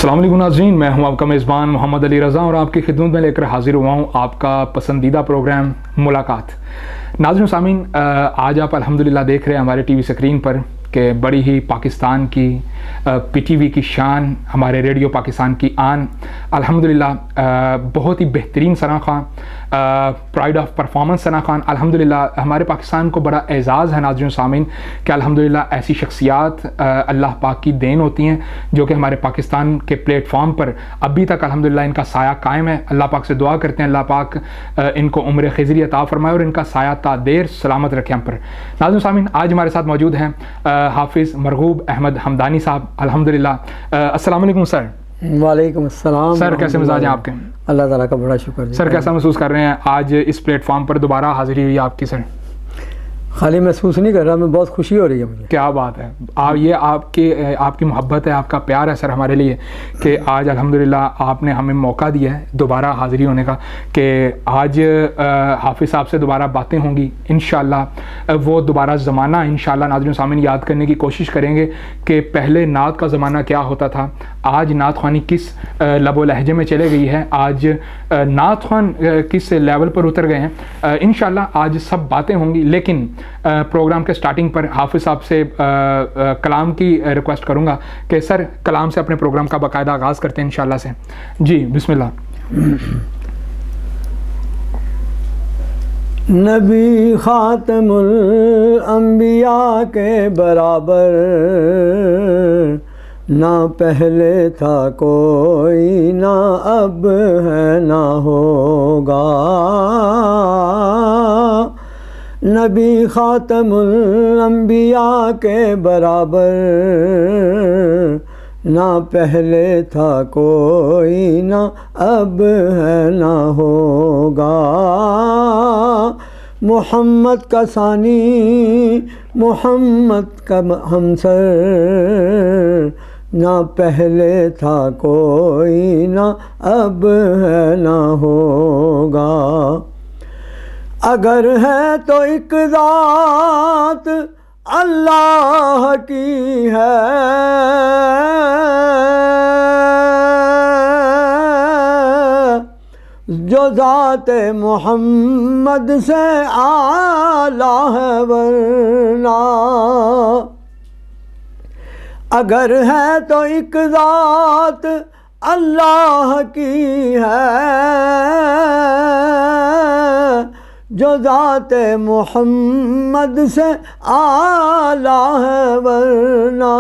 السلام علیکم ناظرین، میں ہوں آپ کا میزبان محمد علی رضا اور آپ کی خدمت میں لے کر حاضر ہوا ہوں آپ کا پسندیدہ پروگرام ملاقات۔ ناظرین سامعین، آج آپ الحمدللہ دیکھ رہے ہیں ہمارے ٹی وی اسکرین پر کہ بڑی ہی پاکستان کی پی ٹی وی کی شان، ہمارے ریڈیو پاکستان کی آن، الحمدللہ بہت ہی بہترین ثنا خان، پرائڈ آف پرفارمنس ثنا خان، الحمدللہ ہمارے پاکستان کو بڑا اعزاز ہے ناظرین سامعین کہ الحمدللہ ایسی شخصیات اللہ پاک کی دین ہوتی ہیں جو کہ ہمارے پاکستان کے پلیٹ فارم پر ابھی تک الحمدللہ ان کا سایہ قائم ہے۔ اللہ پاک سے دعا کرتے ہیں اللہ پاک ان کو عمر خضری عطا فرمائے اور ان کا سایہ تا دیر سلامت رکھے ہم پر۔ ناظرین سامعین، آج ہمارے ساتھ موجود ہیں حافظ مرغوب احمد حمدانی صاحب، الحمدللہ۔ السلام علیکم سر۔ وعلیکم السلام سر، کیسے مزاج ہیں آپ کے؟ اللہ تعالیٰ کا بڑا شکر۔ سر کیسا محسوس کر رہے ہیں آج اس پلیٹ فارم پر دوبارہ حاضری ہوئی آپ کی؟ سر خالی محسوس نہیں کر رہا، میں بہت خوشی ہو رہی ہے مجھے۔ کیا بات ہے، یہ آپ کی محبت ہے، آپ کا پیار ہے سر ہمارے لیے کہ آج الحمدللہ آپ نے ہمیں موقع دیا ہے دوبارہ حاضری ہونے کا، کہ آج حافظ صاحب سے دوبارہ باتیں ہوں گی انشاءاللہ۔ وہ دوبارہ زمانہ انشاءاللہ ناظرین سامعین یاد کرنے کی کوشش کریں گے کہ پہلے نعت کا زمانہ کیا ہوتا تھا، آج نعت خوانی کس لب و لہجے میں چلے گئی ہے، آج نعت خوان کس لیول پر اتر گئے ہیں، انشاءاللہ آج سب باتیں ہوں گی۔ لیکن پروگرام کے سٹارٹنگ پر حافظ صاحب سے کلام کی ریکویسٹ کروں گا کہ سر کلام سے اپنے پروگرام کا باقاعدہ آغاز کرتے ہیں انشاءاللہ سے۔ جی بسم اللہ۔ نبی خاتم الانبیاء کے برابر نہ پہلے تھا کوئی، نہ اب ہے نہ ہوگا۔ نبی خاتم الانبیاء کے برابر نہ پہلے تھا کوئی، نہ اب ہے نہ ہوگا۔ محمد کا ثانی، محمد کا ہمسر، نہ پہلے تھا کوئی، نہ اب ہے نہ ہوگا۔ اگر ہے تو ایک ذات اللہ کی ہے، جو ذات محمد سے اعلیٰ ہے ورنہ۔ اگر ہے تو ایک ذات اللہ کی ہے، جو ذات محمد سے اعلیٰ ہے ورنہ۔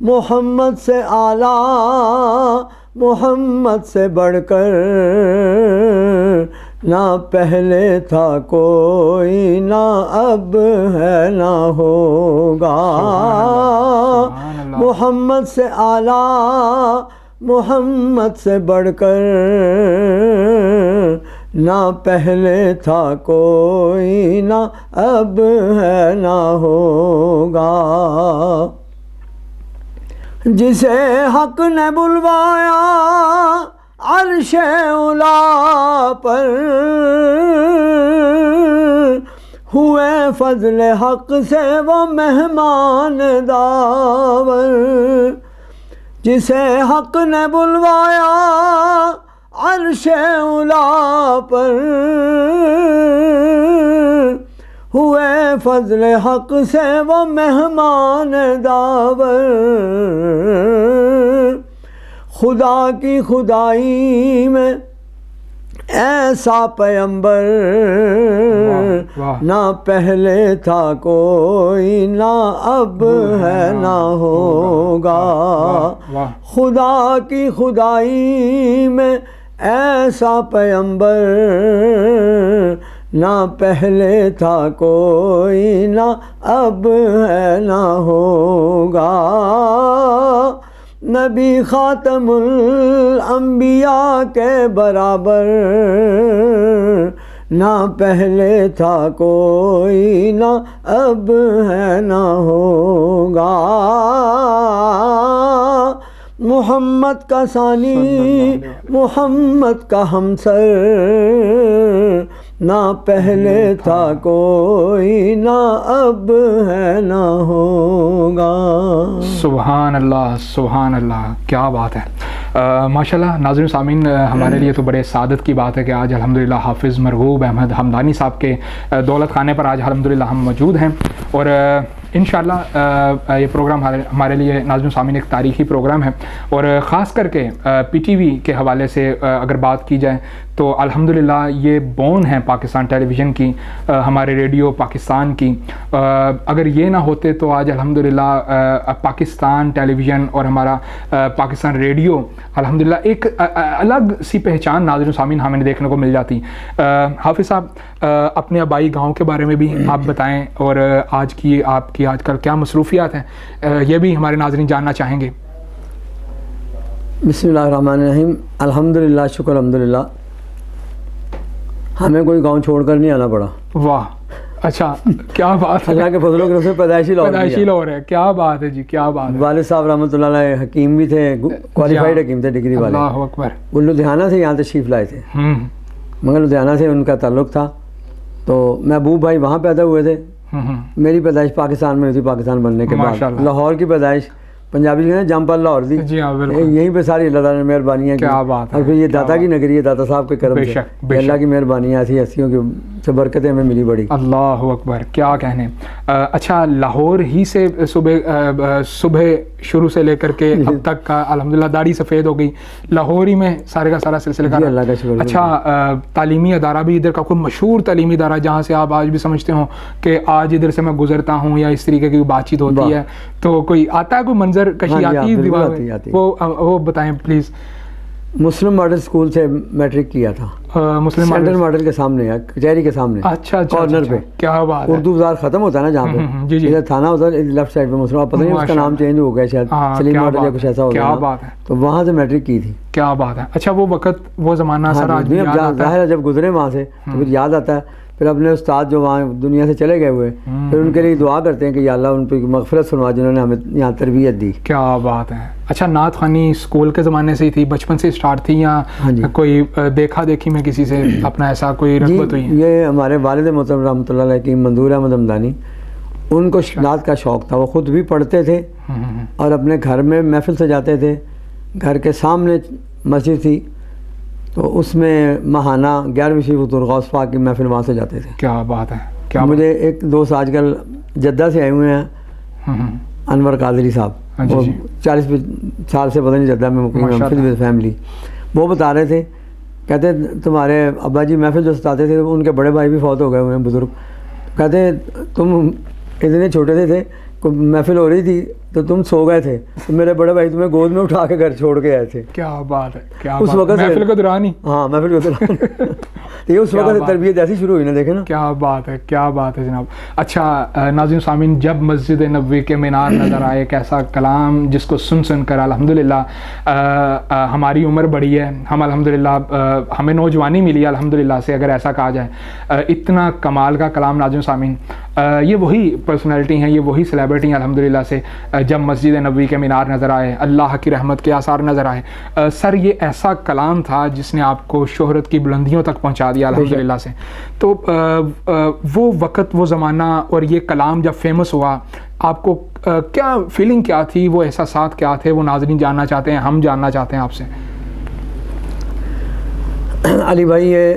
محمد سے اعلیٰ، محمد سے بڑھ کر نہ پہلے تھا کوئی، نہ اب ہے نہ ہوگا۔ محمد سے اعلیٰ، محمد سے بڑھ کر نہ پہلے تھا کوئی، نہ اب ہے نہ ہوگا۔ جسے حق نے بلوایا عرش اولی پر، ہوئے فضل حق سے وہ مہمان داور۔ جسے حق نے بلوایا عرش اولی پر، ہوئے فضل حق سے وہ مہمان داور۔ خدا کی خدائی میں ایسا پیمبر، نہ پہلے تھا کوئی، نہ اب ہے نہ ہوگا۔ خدا کی خدائی میں ایسا پیمبر، نہ پہلے تھا کوئی، نہ اب ہے نہ ہوگا۔ نبی خاتم الانبیاء کے برابر نہ پہلے تھا کوئی، نہ اب ہے نہ ہوگا۔ محمد کا ثانی، محمد کا ہمسر، نہ پہلے تھا کوئی نہ اب ہے نہ ہوگا. سبحان اللہ سبحان اللہ، کیا بات ہے. ماشاءاللہ ناظرین سامعین، ہمارے لیے تو بڑے سعادت کی بات ہے کہ آج الحمدللہ حافظ مرغوب احمد حمدانی صاحب کے دولت خانے پر آج الحمدللہ ہم موجود ہیں، اور انشاءاللہ یہ پروگرام ہمارے لیے ناظرین سامعین ایک تاریخی پروگرام ہے، اور خاص کر کے پی ٹی وی کے حوالے سے اگر بات کی جائے تو الحمدللہ یہ بون ہے پاکستان ٹیلی ویژن کی، ہمارے ریڈیو پاکستان کی. اگر یہ نہ ہوتے تو آج الحمدللہ پاکستان ٹیلی ویژن اور ہمارا پاکستان ریڈیو الحمدللہ ایک الگ سی پہچان ناظرین سامعین ہمیں دیکھنے کو مل جاتی. حافظ صاحب اپنے آبائی گاؤں کے بارے میں بھی آپ بتائیں، اور آج کی آپ کی آج کل کیا مصروفیات ہیں یہ بھی ہمارے ناظرین جاننا چاہیں گے. بسم اللہ الرحمن الرحیم. الحمدللہ، شکر الحمدللہ، ہمیں کوئی گاؤں چھوڑ کر نہیں آنا پڑا. واہ، اچھا کیا بات ہے. اللہ کے فضل و کرم سے پیدائشی لاہور ہے. کیا بات ہے جی، کیا بات ہے. والد صاحب رحمۃ اللہ علیہ حکیم بھی تھے، کوالیفائڈ حکیم تھے، ڈگری والے. اللہ اکبر. وہ لدھیانہ سے یہاں تشریف لائے تھے، مگر لدھیانہ سے ان کا تعلق تھا. تو محبوب بھائی وہاں پیدا ہوئے تھے. میری پیدائش پاکستان میں ہوئی تھی. پاکستان بننے کے بعد لاہور کی پیدائش، پنجابی کہتے ہیں جمپل لاہور دی. جی ہاں بالکل. یہیں پہ ساری اللہ تعالیٰ نے مہربانیاں کی. کیا بات ہے. اور پھر یہ داتا کی نگری ہے، داتا صاحب کے کرم سے اللہ کی مہربانیاں ایسی ہستیوں کی سے برکتیں ہمیں ملی بڑی. اللہ اکبر، کیا کہنے. اچھا، لاہور ہی سے صبح شروع سے لے کر کے اب تک کا الحمدللہ داڑھی سفید ہو گئی، لاہور ہی میں سارے کا سارا سلسلہ کر. اللہ کا شکر. اچھا، تعلیمی ادارہ بھی ادھر کا کوئی مشہور تعلیمی ادارہ جہاں سے آپ آج بھی سمجھتے ہوں کہ آج ادھر سے میں گزرتا ہوں یا اس طریقے کی بات چیت ہوتی ہے تو کوئی آتا ہے، کوئی منظر کشی آتی ہے، وہ بتائیں پلیز. مسلم ماڈل اسکول سے میٹرک کیا تھا. مسلم سینٹرل ماڈل کے سامنے، کچہری کے سامنے. اچھا کارنر پہ. کیا بات ہے. اردو بازار ختم ہوتا ہے نا جہاں پہ، ادھر تھانہ ادھر لیفٹ سائڈ پہ مسلم، پتہ نہیں اس کا نام چینج ہو گیا شاید، سلیم ماڈل یا کچھ ایسا ہو گیا. کیا بات ہے. تو وہاں سے میٹرک کی تھی. کیا بات ہے. اچھا، وہ وقت وہ زمانہ سر آج بھی ظاہر ہے جب گزرے وہاں سے تو پھر یاد آتا ہے. پھر اپنے استاد جو وہاں دنیا سے چلے گئے ہوئے، پھر ان کے لیے دعا کرتے ہیں کہ یا اللہ ان پہ مغفرت فرما جنہوں نے ہمیں یہاں تربیت دی. کیا بات ہے. اچھا، نعت خوانی اسکول کے زمانے سے ہی تھی، بچپن سے اسٹارٹ تھی یا کوئی دیکھا دیکھی میں کسی سے اپنا ایسا کوئی رغبت ہوئی؟ یہ ہمارے والد محترم رحمۃ اللہ علیہ کی منظور احمد حمدانی، ان کو نعت کا شوق تھا. وہ خود بھی پڑھتے تھے اور اپنے گھر میں محفل سے جاتے تھے. گھر کے سامنے مسجد تھی تو اس میں ماہانہ 11ویں شریف غوث پاک کی محفل وہاں سے جاتے تھے. کیا بات ہے. کیا مجھے ایک دوست آج کل جدہ سے آئے ہوئے ہیں، انور قادری صاحب، وہ 40 سال سے پتہ نہیں جدہ میں مقیم ہیں فیملی. وہ بتا رہے تھے، کہتے تمہارے ابا جی محفل جو ستاتے تھے ان کے بڑے بھائی بھی فوت ہو گئے ہوئے ہیں بزرگ. کہتے تم اتنے چھوٹے تھے، محفل ہو رہی تھی تو تم سو گئے تھے تو میرے بڑے بھائی تمہیں گود میں اٹھا کے گھر چھوڑ کے آئے تھے. کیا بات ہے. کیا اس وقت محفل کے دوران ہی. ہاں محفل کے دوران. یہ اس وقت تربیت ایسی شروع ہوئی نا، دیکھیں نا. کیا بات ہے. کیا بات ہے جناب. اچھا ناظرین سامعین، جب مسجد نبوی کے مینار نظر آئے، ایک ایسا کلام جس کو سن کر الحمدللہ ہماری عمر بڑھی ہے، ہم الحمدللہ ہمیں نوجوانی ملی ہے الحمدللہ سے اگر ایسا کہا جائے. اتنا کمال کا کلام ناظرین سامعین، یہ وہی پرسنالٹی ہیں، یہ وہی سیلیبریٹی ہیں الحمدللہ سے جب مسجد نبوی کے مینار نظر آئے، اللہ کی رحمت کے آثار نظر آئے. سر یہ ایسا کلام تھا جس نے آپ کو شہرت کی بلندیوں تک پہنچا دیا الحمدللہ سے. تو وہ وقت، وہ زمانہ اور یہ کلام جب فیمس ہوا، آپ کو کیا فیلنگ کیا تھی، وہ احساسات کیا تھے، وہ ناظرین جاننا چاہتے ہیں، ہم جاننا چاہتے ہیں آپ سے. علی بھائی، یہ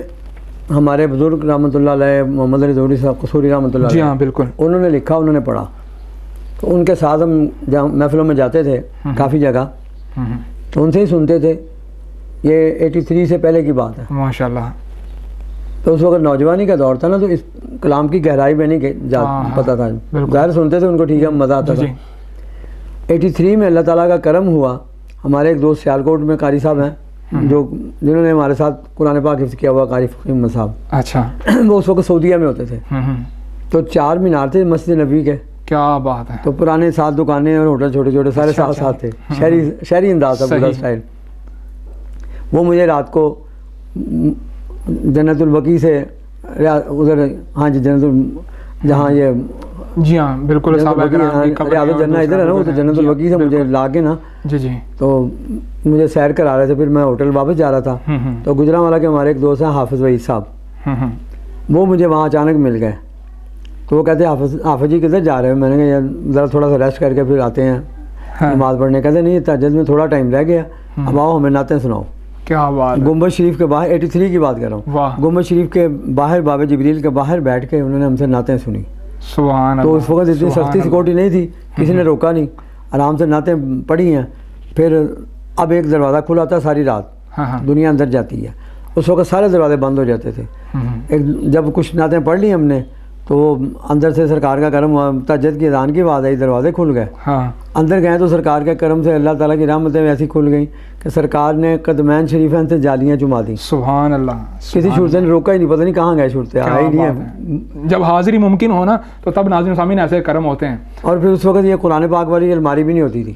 ہمارے بزرگ رحمۃ اللہ علیہ محمد علی ظہوری صاحب قصوری رحمۃ اللہ علیہ، جی ہاں بالکل، انہوں نے لکھا، انہوں نے پڑھا. تو ان کے ساتھ ہم جہاں محفلوں میں جاتے تھے کافی جگہ، تو ان سے ہی سنتے تھے. یہ 83 سے پہلے کی بات ہے ماشاءاللہ. تو اس وقت نوجوانی کا دور تھا نا، تو اس کلام کی گہرائی میں نہیں پتہ تھا. ظاہر سنتے تھے ان کو، ٹھیک ہے، مزہ آتا تھا. 83 میں اللہ تعالیٰ کا کرم ہوا. ہمارے ایک دوست سیالکوٹ میں قاری صاحب ہیں جنہوں نے ہمارے ساتھ قرآن پاک حفظ کیا ہوا، قاری فقی احمد صاحب. اچھا. وہ اس وقت سعودیہ میں ہوتے تھے. تو 4 مینار تھے مسجد نبوی کے. کیا بات ہے. تو پرانے 7 دکانیں اور ہوٹل چھوٹے چھوٹے سارے ساتھ تھے. شہری انداز تھا پورا اسٹائل. وہ مجھے رات کو جنت البقیع سے ادھر، ہاں جی جنت جہاں یہ، جی ہاں بالکل، ریاض الجنہ ادھر ہے نا، وہ تو جنت البقیع سے مجھے لا کے نا، جی جی، تو مجھے سیر کرا رہے تھے. پھر میں ہوٹل واپس جا رہا تھا تو گجرانوالہ کے ہمارے ایک دوست ہیں حافظ وحید صاحب، وہ مجھے وہاں اچانک مل گئے. تو وہ کہتے حافظ جی کدھر جا رہے ہو؟ میں نے کہا یار ذرا تھوڑا سا ریسٹ کر کے پھر آتے ہیں نماز پڑھنے. کہتے نہیں تہجد میں تھوڑا ٹائم رہ گیا, اب آؤ ہمیں نعتیں سناؤ. کیا بات. گنبد شریف کے باہر 83 کی بات کر رہا ہوں, گنبد شریف کے باہر باب جبریل کے باہر بیٹھ کے انہوں نے ہم سے نعتیں سنی. سبحان اللہ. تو اس وقت اتنی سختی سیکورٹی نہیں تھی, کسی نے روکا نہیں, آرام سے نعتیں پڑھی ہیں. پھر اب ایک دروازہ کھلا تھا ساری رات, دنیا اندر جاتی ہے, اس وقت سارے دروازے بند ہو جاتے تھے. جب کچھ نعتیں پڑھ لی ہم نے تو وہ اندر سے سرکار کا کرم ہوا, تہجد کی اذان کی آواز آئی, دروازے کھل گئے. اندر گئے تو سرکار کے کرم سے اللہ تعالیٰ کی رحمتیں ایسی کھل گئیں کہ سرکار نے قدمین شریفین سے جالیاں چما دیں. سبحان اللہ. کسی شرطے نے روکا ہی نہیں, پتہ نہیں کہاں گئے شرطے, آئے ہی نہیں. جب حاضری ممکن ہو نا تو تب ناظرین سامعین ایسے کرم ہوتے ہیں. اور پھر اس وقت یہ قرآن پاک والی الماری بھی نہیں ہوتی تھی.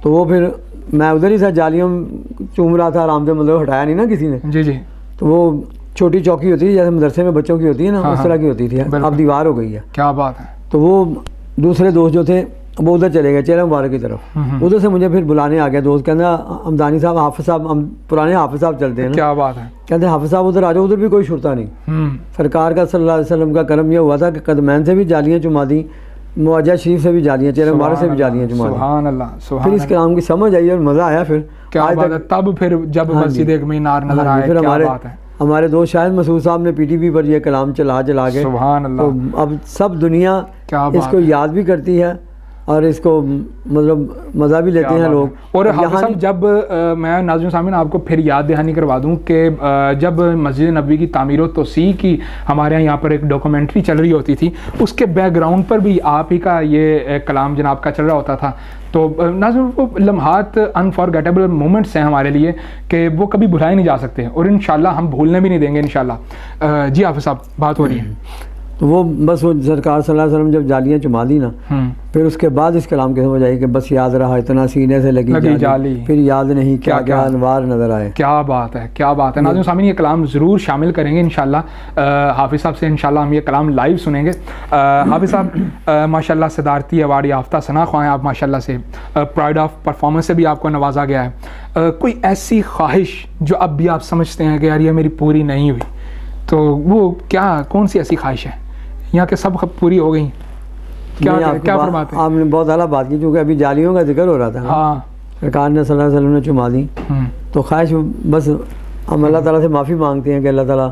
تو وہ پھر میں ادھر ہی تھا, جالیوں چوم رہا تھا آرام سے, مطلب ہٹایا نہیں نا کسی نے. جی جی. تو وہ چھوٹی چوکی ہوتی ہے جیسے مدرسے میں بچوں کی ہوتی ہے نا, اس طرح کی ہوتی تھی, اب دیوار ہو گئی ہے. کیا بات ہے. تو وہ دوسرے دوست جو تھے وہ ادھر چلے گئے چہرہ مبارک کی طرف. ادھر سے مجھے پھر بلانے آ گیا دوست, کہنا حمدانی صاحب, حافظ صاحب, ہم پرانے حافظ صاحب چلتے ہیں نا. کیا بات ہے. کہتے ہیں حافظ صاحب ادھر آ جاؤ, ادھر بھی کوئی شرطہ نہیں. سرکار کا صلی اللہ علیہ وسلم کا کرم یہ ہوا تھا کہ قدمین سے بھی جالیاں چما دیں, معجزہ شریف سے بھی جالیاں, چہرہ مبارک سے بھی جالیاں چما دیں. سبحان اللہ. پھر اس کلام کی سمجھ آئی اور مزہ آیا. پھر کیا بات ہے. تب پھر جب مسجد مینار نظر آیا, پھر ہمارے ہمارے دوست شاہد مسعود صاحب نے پی ٹی وی پر یہ کلام چلا کے, سبحان اللہ, تو اب سب دنیا اس کو یاد بھی کرتی ہے اور اس کو مطلب مزہ بھی لیتے ہیں لوگ. اور حافظ صاحب جب میں ناظرین سامعین آپ کو پھر یاد دہانی کروا دوں کہ جب مسجد نبوی کی تعمیر و توسیع کی ہمارے یہاں پر ایک ڈاکومنٹری چل رہی ہوتی تھی, اس کے بیک گراؤنڈ پر بھی آپ ہی کا یہ کلام جناب کا چل رہا ہوتا تھا. تو ناظرین وہ لمحات انفارگیٹیبل مومنٹس ہیں ہمارے لیے کہ وہ کبھی بھلائے نہیں جا سکتے, اور انشاءاللہ ہم بھولنے بھی نہیں دیں گے انشاءاللہ. جی حافظ صاحب بات ہو رہی ہے. تو وہ بس وہ سرکار صلی اللہ علیہ وسلم جب جالیاں چما دی نا, پھر اس کے بعد اس کلام کی سمجھ آئی کہ بس یاد رہا اتنا سینے سے لگی جالی, پھر یاد نہیں کیا کیا انوار نظر آئے. کیا بات ہے, کیا بات ہے. ناظرین سامعین یہ کلام ضرور شامل کریں گے انشاءاللہ. حافظ صاحب سے انشاءاللہ ہم یہ کلام لائیو سنیں گے. حافظ صاحب ماشاءاللہ صدارتی ایوارڈ یافتہ ثنا خواہ ہیں آپ ماشاءاللہ سے, پرائڈ آف پرفارمنس سے بھی آپ کو نوازا گیا ہے. کوئی ایسی خواہش جو اب بھی آپ سمجھتے ہیں کہ یار یہ میری پوری نہیں ہوئی, تو وہ کیا, کون سی ایسی خواہش ہے یہاں کے سب پوری ہو گئی؟ کیا فرماتے ہیں؟ آپ نے بہت اعلیٰ بات کی, کیونکہ ابھی جالیوں کا ذکر ہو رہا تھا. ہاں, سرکار نے صلی اللہ علیہ وسلم نے چما دی, تو خواہش بس ہم اللہ تعالیٰ سے معافی مانگتے ہیں کہ اللہ تعالیٰ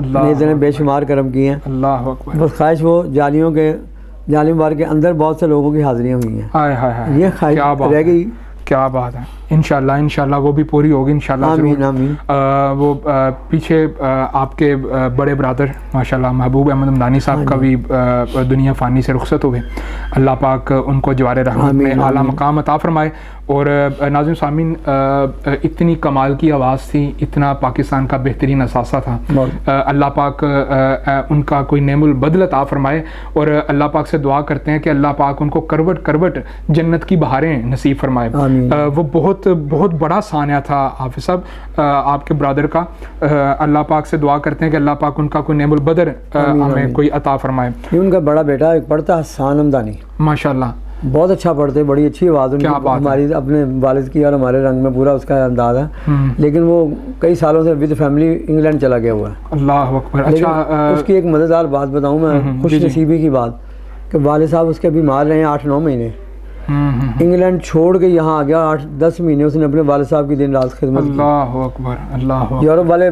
نے اتنے بے شمار کرم کیے ہیں. اللہ اکبر. بس خواہش وہ جالیوں بار کے اندر بہت سے لوگوں کی حاضریاں ہوئی ہیں, یہ خواہش رہ گئی. کیا بات ہے. انشاءاللہ وہ بھی پوری ہوگی انشاءاللہ. آمین آمین. وہ پیچھے آپ کے بڑے برادر ماشاءاللہ محبوب احمد حمدانی صاحب کا بھی دنیا فانی سے رخصت ہوئے. اللہ پاک ان کو جوار رحمت میں اعلیٰ مقام عطا فرمائے. اور ناظرین سامعین اتنی کمال کی آواز تھی, اتنا پاکستان کا بہترین اثاثہ تھا. اللہ پاک ان کا کوئی نعم البدل عطا فرمائے, اور اللہ پاک سے دعا کرتے ہیں کہ اللہ پاک ان کو کروٹ کروٹ جنت کی بہاریں نصیب فرمائے. وہ بہت بہت بڑا ثانیہ تھا حافظ صاحب آپ کے برادر کا. اللہ پاک سے دعا کرتے ہیں کہ اللہ پاک ان کا کوئی نعم البدر ہمیں کوئی عطا فرمائے. ان کا بڑا بیٹا ایک پڑھتا حسان حمدانی, ماشاءاللہ بہت اچھا پڑھتے, بڑی اچھی آواز ان کی, ہماری اپنے والد کی اور ہمارے رنگ میں پورا اس کا انداز ہے. لیکن وہ کئی سالوں سے ود فیملی انگلینڈ چلا گیا ہوا ہے. اللہ اکبر. اچھا, اس کی ایک مزیدار بات بتاؤں میں, خوش نصیبی کی بات, کہ والد صاحب اس کے بیمار رہے ہیں 8-9 مہینے. انگلینڈ چھوڑ کے یہاں آ گیا, 8-10 مہینے اس نے اپنے والد صاحب کی دن رات خدمت کی. اللہ اکبر. اللہ. یورپ والے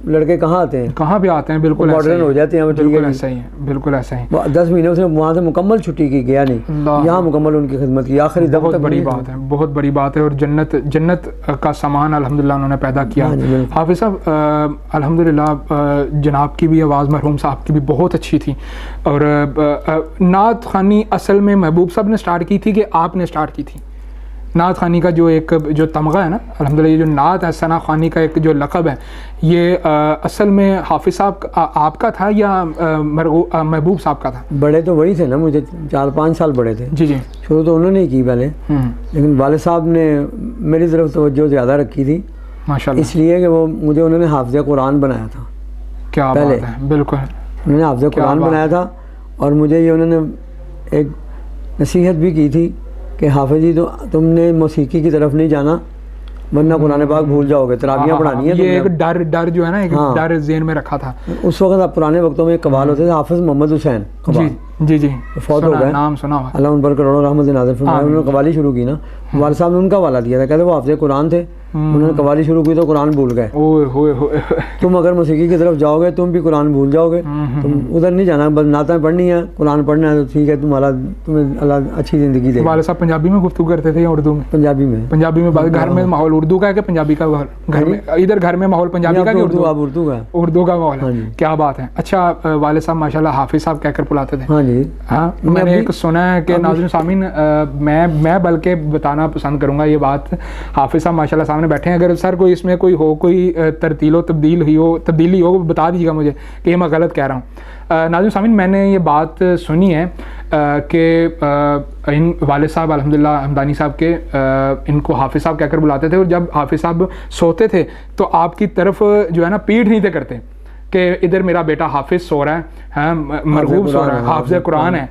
لڑکے کہاں آتے ہیں, کہاں بھی آتے ہیں, بالکل ماڈرن ہو جاتے ہیں. بالکل ایسا ہی ہے, بالکل ایسا ہی. 10 مہینے اس نے وہاں سے مکمل چھٹی کی, گیا نہیں, یہاں مکمل ان کی خدمت کی آخری دم تک. بڑی بات ہے, بہت بڑی بات ہے. اور جنت کا سامان الحمدللہ انہوں نے پیدا کیا. حافظ صاحب الحمدللہ جناب کی بھی آواز مرحوم صاحب کی بھی بہت اچھی تھی. اور نعت خوانی اصل میں محبوب صاحب نے سٹارٹ کی تھی کہ آپ نے سٹارٹ کی تھی. نعت خوانی کا جو تمغہ ہے نا الحمدللہ, یہ جو نعت ہے ثنا خوانی کا ایک جو لقب ہے, یہ اصل میں حافظ صاحب آپ کا تھا یا محبوب صاحب کا تھا؟ بڑے تو وہی تھے نا, مجھے 4-5 سال بڑے تھے. جی جی. شروع تو انہوں نے ہی کی پہلے, لیکن والد صاحب نے میری طرف توجہ زیادہ رکھی تھی ماشاءاللہ, اس لیے کہ وہ مجھے انہوں نے حافظ قرآن بنایا تھا. کیا بات ہے. بالکل انہوں نے حافظ قرآن بنایا تھا, اور مجھے یہ انہوں نے ایک نصیحت بھی کی تھی کہ حافظ جی تو تم نے موسیقی کی طرف نہیں جانا, ورنہ قرآن پاک بھول جاؤ گے. تراویحاں پڑھانی ہے. یہ ایک ڈر جو ہے نا, ایک ڈر ذہن میں رکھا تھا اس وقت. پرانے وقتوں میں قوال ہوتے تھے, حافظ محمد حسین قوال, جی جی فوت ہو گئے, نام سنا ہوا, اللہ ان پر کروڑوں رحمت نازل فرمائے. انہوں نے قوالی شروع کی نا, والد صاحب نے ان کا حوالہ دیا تھا, کہتے وہ حافظ قرآن تھے, انہوں نے قوالی شروع کی تو قرآن بھول گئے. تم اگر موسیقی کی طرف جاؤ گے تم بھی قرآن بھول جاؤ گے, تم ادھر نہیں جانا, بس نعتیں پڑھنی ہے, قرآن پڑھنا ہے تو ٹھیک ہے, تمہیں اللہ اچھی زندگی دے. والد صاحب پنجابی میں گفتگو کرتے تھے یا اردو میں؟ پنجابی میں. پنجابی میں گھر میں ماحول اردو کا ہے کہ پنجابی کا گھر میں؟ ادھر گھر میں ماحول پنجابی کا کہ اردو کا؟ اردو کا ماحول ہے. کیا بات ہے. اچھا والد صاحب ماشاء اللہ حافظ صاحب کہہ کر بلاتے تھے؟ ہاں جی. ہاں میں نے ایک سنا ہے کہ ناظرین سامعین, میں بلکہ بتانا پسند کروں گا یہ بات, حافظ صاحب ماشاء اللہ سامنے بیٹھے ہیں, اگر سر کوئی اس میں کوئی ترتیل و تبدیلی ہو بتا دیجیے گا مجھے کہ یہ میں غلط کہہ رہا ہوں. ناظرین سامعین میں نے یہ بات سنی ہے کہ ان والد صاحب الحمدللہ حمدانی صاحب کے ان کو حافظ صاحب کہہ کر بلاتے تھے, اور جب حافظ صاحب سوتے تھے تو آپ کی طرف جو ہے نا پیٹھ نہیں تھے کرتے کہ ادھر میرا بیٹا حافظ سو رہا ہے, مرغوب سو رہا ہے, حافظ قرآن ہے.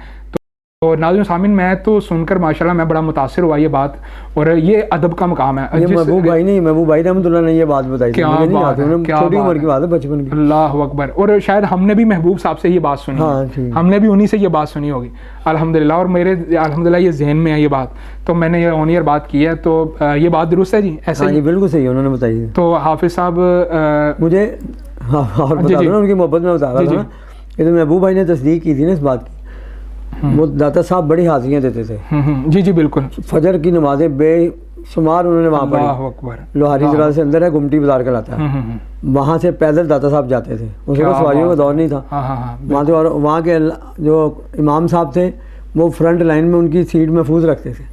تو ناظرین سامعین میں تو سن کر ماشاءاللہ میں بڑا متاثر ہوا یہ بات, اور یہ ادب کا مقام ہے. یہ محبوب بھائی نہیں, محبوب بھائی رحمۃ اللہ نے یہ بات بتائی تھی, چھوٹی عمر کی بات ہے, بچپن کی. اللہ اکبر. اور شاید ہم نے بھی محبوب صاحب سے یہ بات سنی ہے, ہم نے بھی انہی سے یہ بات سنی ہوگی الحمدللہ, اور میرے الحمدللہ یہ ذہن میں ہے یہ بات, تو میں نے یہ آن ایئر بات کی ہے. تو یہ بات درست ہے جی؟ ایسا ہی بالکل صحیح انہوں نے بتائی. تو حافظ صاحب مجھے اور بتا دوں نا ان کی محبت میں بتا رہا تھا کہ محبوب بھائی نے تصدیق کی تھی نا اس بات کی. وہ داتا صاحب بڑی حاضریاں دیتے تھے. جی جی بالکل. فجر کی نمازیں بے شمار انہوں نے وہاں پڑھی. لوہاری دراز سے اندر ہے, گمٹی بازار کہلاتا ہے, وہاں سے پیدل داتا صاحب جاتے تھے. اس وقت سواریوں کا دور نہیں تھا وہاں سے, اور وہاں کے جو امام صاحب تھے وہ فرنٹ لائن میں ان کی سیٹ محفوظ رکھتے تھے.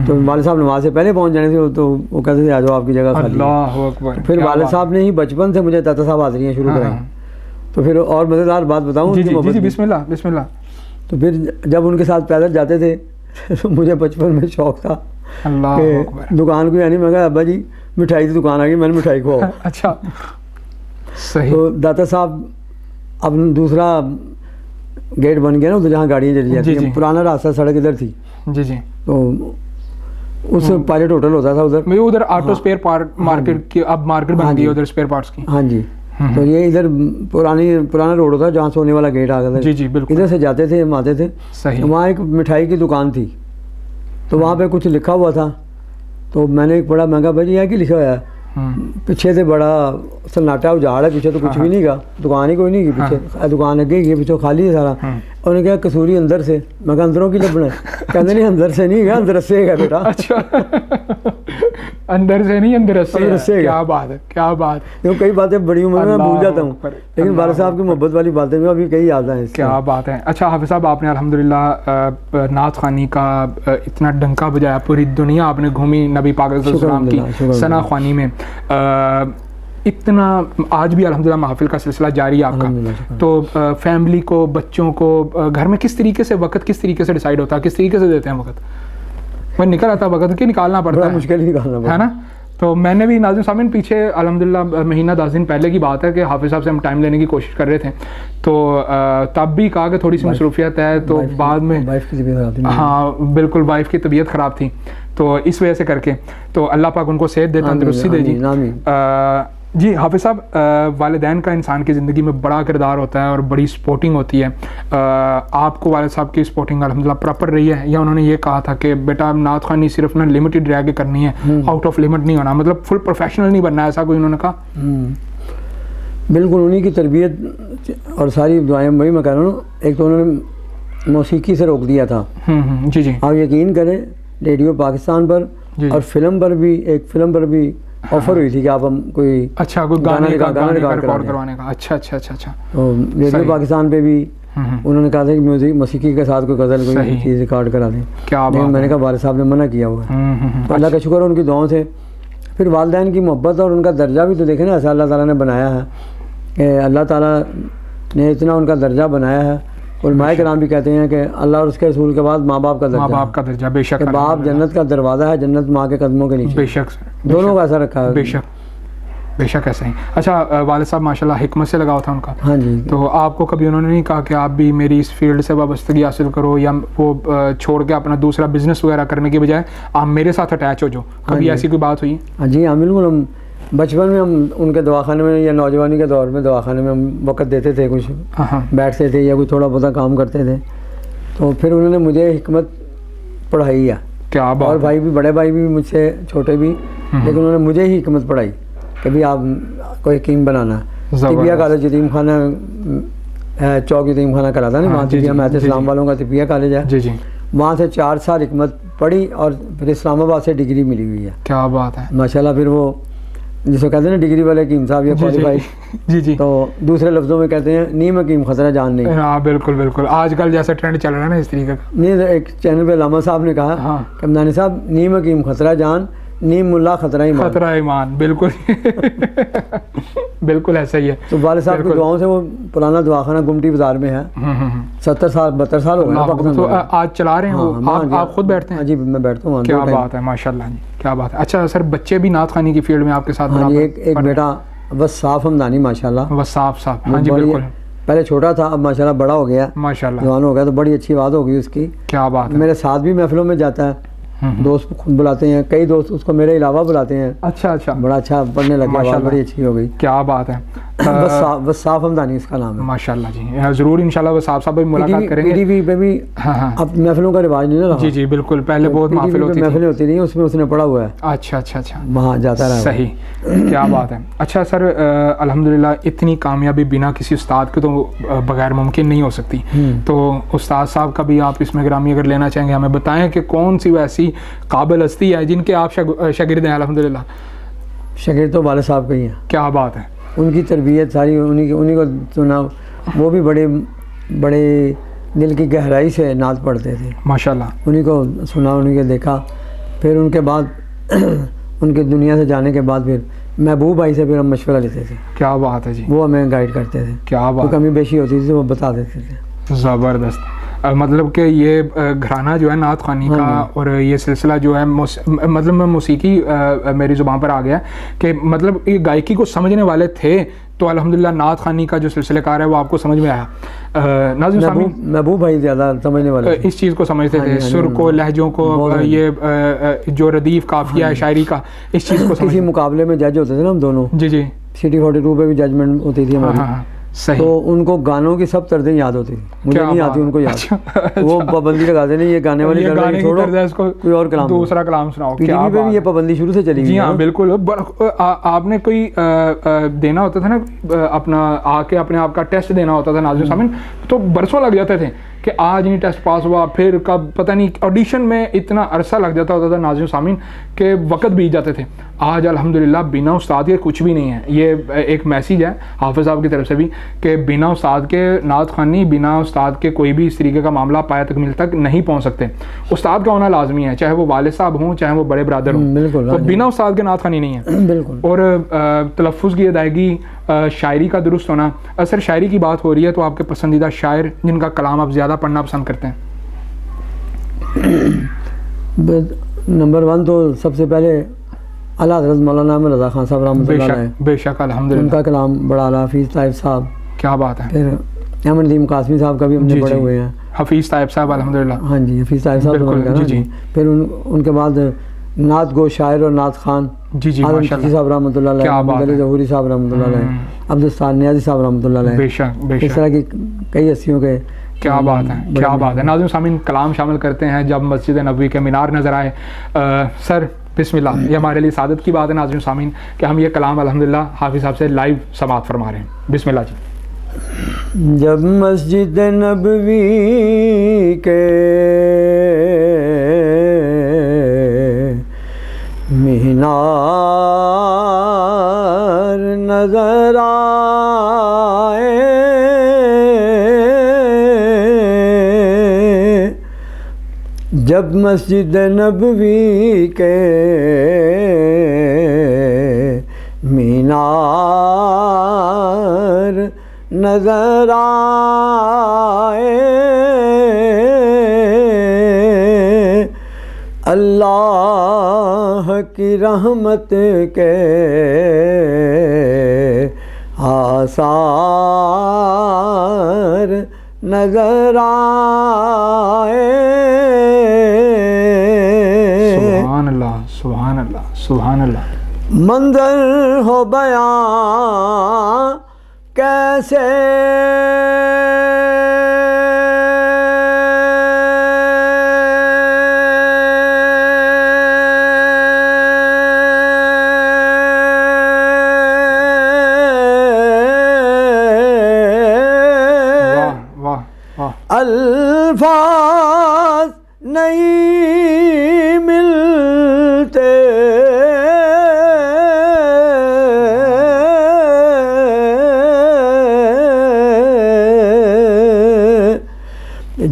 تو والد صاحب نماز سے پہلے پہنچ جانے تھے تو وہ کہتے تھے آ جاؤ آپ کی جگہ خالی. اللہ اکبر. پھر والد صاحب نے ہی بچپن سے مجھے داتا صاحب حاضریاں شروع کرائی. تو پھر اور مزیدار بات بتاؤں, جی بسم اللہ بسم اللہ. تو پھر جب ان کے ساتھ پیدل جاتے تھے تو مجھے بچپن میں شوق تھا کہ دکان کو, یعنی میں کہا ابا جی مٹھائی کی دکان آ گئی, میں نے مٹھائی کھواؤ. اچھا صحیح. تو داتا صاحب اب دوسرا گیٹ بن گیا نا ادھر جہاں گاڑیاں چلی جاتی ہیں, پرانا راستہ سڑک ادھر تھی. جی جی. تو اس پائلٹ ہوٹل ہوتا تھا ادھر آٹو اسپیئر پارٹ مارکیٹ کی, اب مارکیٹ بن گئی ہے ادھر اسپیئر پارٹس کی. ہاں جی. تو یہ ادھر پرانا روڈ ہوتا ہے جہاں سونے والا گیٹ آ گیا تھا. جی جی بالکل. ادھر سے جاتے تھے, ہم آتے تھے. صحیح. وہاں ایک مٹھائی کی دکان تھی, تو وہاں پہ کچھ لکھا ہوا تھا. تو میں نے ایک بڑا مہنگا بھائی یہ کہ لکھا ہوا ہے, پیچھے سے بڑا سناٹا اجاڑ ہے, پیچھے تو کچھ بھی نہیں گا, دکان ہی کوئی نہیں کی, پیچھے دکان اگے کی, پیچھے خالی ہے سارا. انہوں نے کہا کسوری اندر سے. میں کہا اندروں کی لبنا ہے؟ کہتے نہیں اندر سے نہیں گیا, اندر سے گیا بیٹا. اچھا اندر سے نہیں, اندر سے. کیا بات ہے, کیا بات. کئی باتیں بڑی عمر میں بھول جاتا ہوں, لیکن والد صاحب کی محبت والی باتیں میں ابھی کئی یاد ہیں. کیا بات ہے. اچھا حافظ صاحب آپ نے الحمدللہ نعت خوانی کا اتنا ڈنکا بجایا, پوری دنیا آپ نے گھومی نبی پاک صلی اللہ علیہ وسلم کی ثنا خوانی میں, اتنا آج بھی الحمدللہ محافل کا سلسلہ جاری ہے آپ کا. تو فیملی کو, بچوں کو گھر میں کس طریقے سے وقت کس طریقے سے ڈیسائیڈ ہوتا ہے, کس طریقے سے دیتے ہیں وقت؟ میں نکل آتا وقت کہ نکالنا پڑتا ہے, مشکل ہی نکالنا پڑتا ہے نا. تو میں نے بھی ناظرین سامعین پیچھے الحمدللہ مہینہ 10 دن پہلے کی بات ہے کہ حافظ صاحب سے ہم ٹائم لینے کی کوشش کر رہے تھے, تو تب بھی کہا کہ تھوڑی سی مصروفیت ہے, تو بعد میں ہاں بالکل وائف کی طبیعت خراب تھی, تو اس وجہ سے کر کے, تو اللہ پاک ان کو صحت دے, تندرستی دے جی. جی حافظ صاحب والدین کا انسان کی زندگی میں بڑا کردار ہوتا ہے اور بڑی سپورٹنگ ہوتی ہے. آپ کو والد صاحب کی سپورٹنگ الحمدللہ پراپر رہی ہے, یا انہوں نے یہ کہا تھا کہ بیٹا نعت خوانی صرف نا لمیٹڈ رہ کے کرنی ہے, آؤٹ آف لمٹ نہیں ہونا, مطلب فل پروفیشنل نہیں بننا ہے, ایسا کوئی انہوں نے کہا؟ بالکل انہی کی تربیت اور ساری دعائیں وہی میں کہہ رہا ہوں. ایک تو انہوں نے موسیقی سے روک دیا تھا. جی جی. آپ یقین کریں ریڈیو پاکستان پر اور فلم پر بھی, ایک فلم پر بھی آفر ہوئی تھی کہ آپ ہم کوئی اچھا کوئی گانا ریکارڈ کروانے کا. اچھا اچھا اچھا اچھا. تو ریڈیو پاکستان پہ بھی انہوں نے کہا تھا کہ میوزک موسیقی کے ساتھ کوئی غزل کوئی چیز ریکارڈ کرا دیں. لیکن میں نے کہا والد صاحب نے منع کیا ہوا ہے. تو اللہ کا شکر ہے ان کی دعاؤں سے. پھر والدین کی محبت اور ان کا درجہ بھی تو دیکھیں نا, ایسا اللہ تعالیٰ نے بنایا ہے کہ اللہ تعالیٰ نے اتنا ان کا درجہ بنایا ہے. علماء کرام بھی کہتے ہیں کہ اللہ اور اس کے رسول کے بعد ماں باپ کا درجہ, بے شک باپ جنت کا دروازہ ہے, جنت ماں کے قدموں کے نیچے, بے شک دونوں کا ایسا رکھا ہے. بے شک. بے شک ایسا ہی. اچھا والد صاحب ماشاءاللہ حکمت سے لگاؤ تھا ان کا. ہاں جی. تو آپ کو کبھی انہوں نے نہیں کہا کہ آپ بھی میری اس فیلڈ سے وابستگی حاصل کرو, یا وہ چھوڑ کے اپنا دوسرا بزنس وغیرہ کرنے کی بجائے آپ میرے ساتھ اٹیچ ہو جاؤ, کبھی ایسی کوئی بات ہوئی؟ ہاں جی, ہاں بالکل. ہم بچپن میں ہم ان کے دواخانے میں یا نوجوانی کے دور میں دواخانے میں ہم وقت دیتے تھے, کچھ بیٹھتے تھے یا کوئی تھوڑا بہت کام کرتے تھے. تو پھر انہوں نے مجھے حکمت پڑھائی ہے. کیا بات. اور بھائی بھی, بڑے بھائی بھی مجھ سے چھوٹے بھی, لیکن انہوں نے مجھے ہی حکمت پڑھائی کہ بھی آپ کو حکیم بنانا. طبیہ کالج یتیم خانہ چوک یتیم خانہ کراتا نا, وہاں طبیہ میں اسلام والوں کا طبیہ کالج ہے. جی جی. وہاں سے 4 سال حکمت پڑھی اور پھر اسلام آباد سے ڈگری ملی ہوئی ہے. کیا بات ہے ماشاء اللہ. پھر وہ جس کو کہتے ہیں نا ڈگری والے حکیم صاحب یا کوالیفائی, جی جی, تو دوسرے لفظوں میں کہتے ہیں نیم حکیم خطرہ جان نہیں. ہاں بالکل بالکل, آج کل جیسا ٹرینڈ چل رہا ہے نا اس طریقے کا. نہیں, ایک چینل پہ علامہ صاحب نے کہا کہ مدانی صاحب نیم حکیم خطرہ جان, نیم ملا خطرہ ایمان. خطرہ ایمان, بالکل بالکل ایسا ہی ہے. تو والد صاحب کی دعاؤں سے وہ پرانا دواخانہ گمٹی بازار میں ہے. 70 سال 72 سال ہو گئے. تو آج چلا رہے ہیں آپ خود بیٹھتے ہیں؟ جی میں بیٹھتا ہوں. کیا بات ہے ماشاء اللہ جی, کیا بات ہے. اچھا سر, بچے بھی نعت خوانی کی فیلڈ میں آپ کے ساتھ؟ ہاں جی, ایک بیٹا وصاف حمدانی ماشاء اللہ. وصاف صاحب, ہاں جی بالکل. پہلے چھوٹا تھا, اب ماشاء اللہ بڑا ہو گیا, ماشاء اللہ جوان ہو گیا, تو بڑی اچھی بات ہو گئی اس کی. کیا بات ہے. میرے ساتھ بھی محفلوں میں جاتا ہے, دوست خود بلاتے ہیں, کئی دوست اس کو میرے علاوہ بلاتے ہیں. اچھا اچھا, بڑا اچھا پڑھنے لگ گیا, بڑی اچھی ہو گئی. کیا بات ہے. وصاف حمدانی اس کا نام ہے. ماشاء اللہ جی, ضرور انشاءاللہ وصاف صاحب بھی ملاقات کریں گے. پی ٹی وی پہ بھی اب محفلوں کا رواج نہیں رہا. جی جی بالکل, پہلے بہت محفلیں ہوتی رہی, اس میں اس نے پڑھا ہوا ہے. اچھا اچھا اچھا, وہاں جاتا رہا. صحیح, کیا بات ہے. اچھا سر, الحمدللہ اتنی کامیابی بنا کسی استاد کے تو بغیر ممکن نہیں ہو سکتی. تو استاد صاحب کا بھی آپ اس میں گرامی اگر لینا چاہیں گے, ہمیں بتائیں کہ کون سی وہ ایسی قابل ہستی ہے جن کے آپ شاگرد ہیں؟ الحمدللہ شاگرد تو والد صاحب کا ہی ہے. کیا بات ہے. ان کی تربیت ساری انہی کو سنا. وہ بھی بڑے دل کی گہرائی سے نعت پڑھتے تھے ماشاء اللہ. انہی کو سنا, انہی کو دیکھا. پھر ان کے بعد ان کے دنیا سے جانے کے بعد پھر محبوب بھائی سے پھر ہم مشورہ لیتے تھے. کیا بات ہے جی. وہ ہمیں گائیڈ کرتے تھے. کیا بات. کمی بیشی ہوتی تھی تو وہ بتا دیتے تھے. زبردست. مطلب کہ یہ گھرانہ جو ہے نعت خوانی کا اور یہ سلسلہ جو ہے مطلب میں موسیقی میری زبان پر آ گیا کہ مطلب یہ گائیکی کو سمجھنے والے تھے تو الحمدللہ نعت خوانی کا جو سلسلہ کار ہے وہ آپ کو سمجھ میں آیا. ناظرین سامعین, محبوب بھائی زیادہ سمجھنے والے اس چیز کو سمجھتے تھے, سر کو, لہجوں کو, یہ جو ردیف قافیہ ہے شاعری کا, اس چیز کو کسی مقابلے میں جج ہوتے تھے نا ہم دونوں. جی جی, سٹی 42 پہ بھی ججمنٹ ہوتی تھی ہماری. صحیح. تو ان کو گانوں کی سب طرزیں یاد ہوتی تھی, مجھے نہیں آتی ان کو یاد. وہ پابندی لگاتے نہیں, یہ گانے والی چھوڑو, کوئی اور کلام, دوسرا کلام سناؤ. پی ٹی وی پہ بھی یہ پابندی شروع سے چلی گئی. جی ہاں بالکل. آپ نے کوئی دینا ہوتا تھا نا اپنا آ کے اپنے آپ کا ٹیسٹ دینا ہوتا تھا ناظرین سامعین, تو برسوں لگ جاتے تھے کہ آج نہیں ٹیسٹ پاس ہوا, پھر کب پتہ نہیں, آڈیشن میں اتنا عرصہ لگ جاتا ہوتا تھا ناظرین سامعین کہ وقت بیت جاتے تھے. آج الحمدللہ بنا استاد کے کچھ بھی نہیں ہے. یہ ایک میسیج ہے حافظ صاحب کی طرف سے بھی کہ بنا استاد کے نعت خوانی, بنا استاد کے کوئی بھی اس طریقے کا معاملہ پایا تکمیل تک نہیں پہنچ سکتے. استاد کا ہونا لازمی ہے, چاہے وہ والد صاحب ہوں چاہے وہ بڑے برادر ہوں. بالکل. تو بنا استاد کے نعت خوانی نہیں ہے. بالکل. اور تلفظ کی ادائیگی, شاعری کا درست ہونا. سر شاعری کی بات ہو رہی ہے تو آپ کے پسندیدہ شاعر جن کا کلام آپ زیادہ پڑھنا پسند کرتے ہیں؟ نمبر 1 تو سب سے پہلے اعلیٰ حضرت مولانا احمد رضا خان صاحب رحمۃ اللہ علیہ. بے شک الحمدللہ. ان کا کلام بڑا اعلیٰ. حفیظ طائف صاحب, کیا بات ہے. پھر احمد ندیم قاسمی صاحب کا بھی ہم نے پڑھے ہوئے ہیں. حفیظ طائف صاحب الحمدللہ. ہاں جی, حفیظ طائف صاحب. جی. پھر ان کے بعد نعت گو شاعر اور نعت خان جی جی ماشاءاللہ صاحب رحمۃ اللہ علیہ, محمد علی ظہوری صاحب رحمۃ اللہ علیہ, عبدالستار نیازی صاحب رحمۃ اللہ علیہ. بے شک بے شک. اس طرح کی کئی ہستیوں کے. کیا بات ہے, کیا بات ہے. ناظرین سامعین, کلام شامل کرتے ہیں جب مسجد نبوی کے مینار نظر آئے. سر بسم اللہ, یہ ہمارے لیے سعادت کی بات ہے ناظرین سامعین کہ ہم یہ کلام الحمدللہ حافظ صاحب سے لائیو سماعت فرما رہے ہیں. بسم اللہ جی. جب مسجد نبوی کے مینار نظر آئے, جب مسجد نبوی کے مینار نظر آئے, اللہ کی رحمت کے آثار نظر آئے. سبحان اللہ سبحان اللہ سبحان اللہ. منظر ہو بیان کیسے الفاظ نہیں ملتے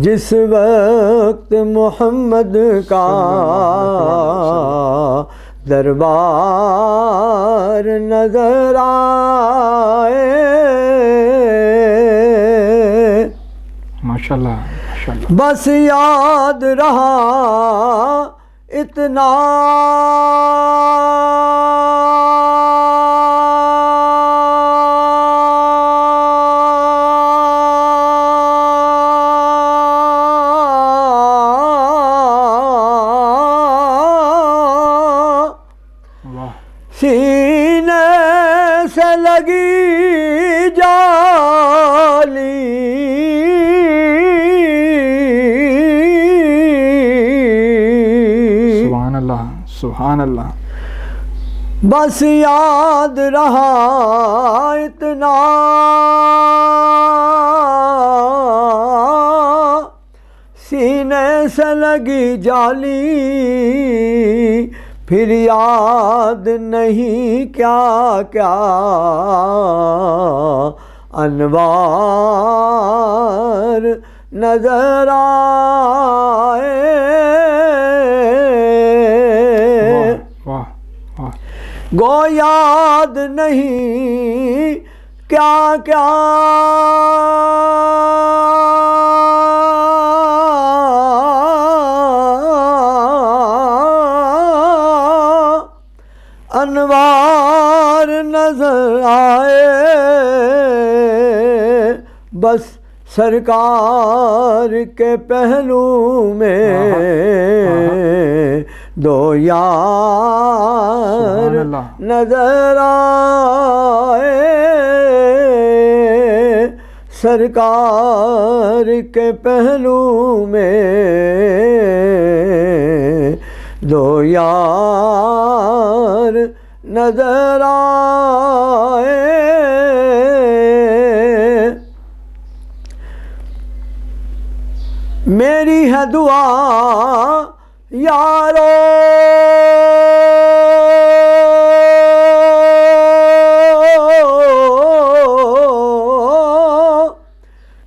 جس وقت محمد کا دربار نظر آئے. ماشاءاللہ ماشاءاللہ. بس یاد رہا اتنا سینے سے لگی جالی سبحان اللہ. بس یاد رہا اتنا سینے سے لگی جالی پھر یاد نہیں کیا کیا انوار نظر آئے. گو یاد نہیں کیا کیا انوار نظر آئے. بس سرکار کے پہلو میں دو یار نظر آئے. سرکار کے پہلو میں دو یار نظر آئے. میری ہے دعا یارو